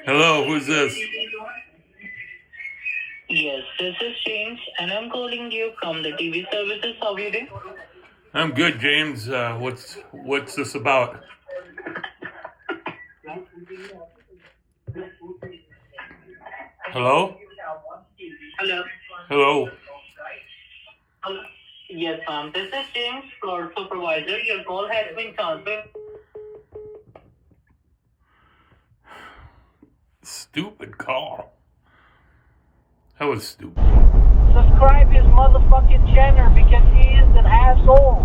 Hello, who's this? Yes, this is James, and I'm calling you from the TV services. How are you doing? I'm good, James. What's this about? Hello? Hello. Hello? Hello. Yes, ma'am. This is James, floor supervisor. Your call has been transferred. Stupid call. That was stupid. Subscribe his motherfucking channel because he is an asshole.